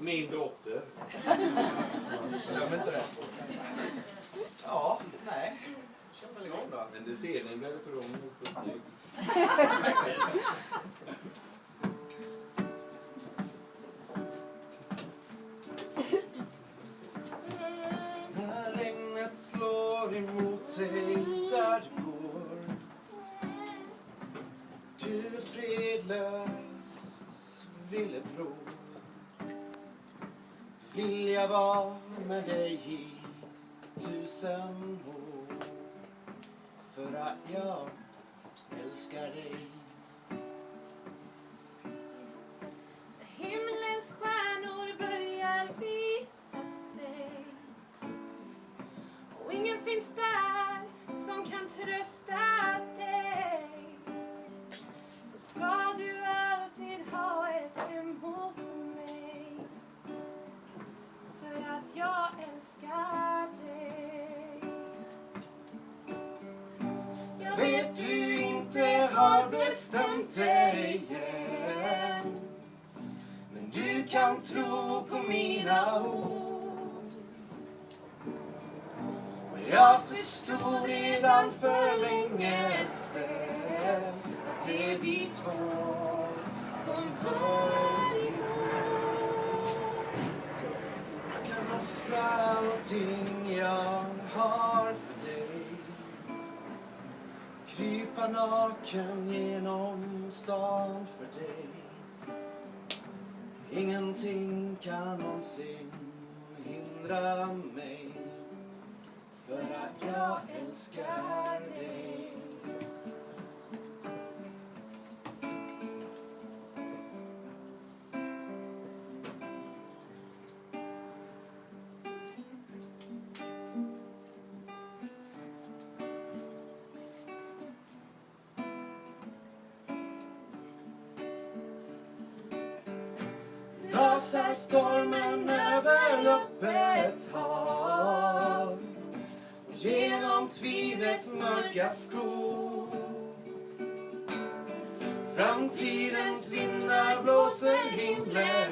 Min dotter. Glöm inte det. Ja, nej. Känner väl igång då. Men det ser ni väl för hon är så snygg. När regnet slår emot dig där du går, du är fredlöst villebror. Vill jag vara med dig i 1000 år, för att jag älskar dig. Himlens stjärnor börjar visa sig, och ingen finns där som kan trösta dig. Då ska du alltid ha ett hem hos mig, för att jag älskar dig. Jag vet du inte har bestämt dig än, men du kan tro på mina ord. Och jag förstod redan för länge sedan att det är vi två som hör ihop. Jag kan offra allting jag har för dig, krypa naken genom stan för dig. Ingenting kan någonsin hindra mig, för att jag älskar dig. Rasar stormen över öppet hav, genom tvivlets mörka skog. Framtidens vindar blåser himlen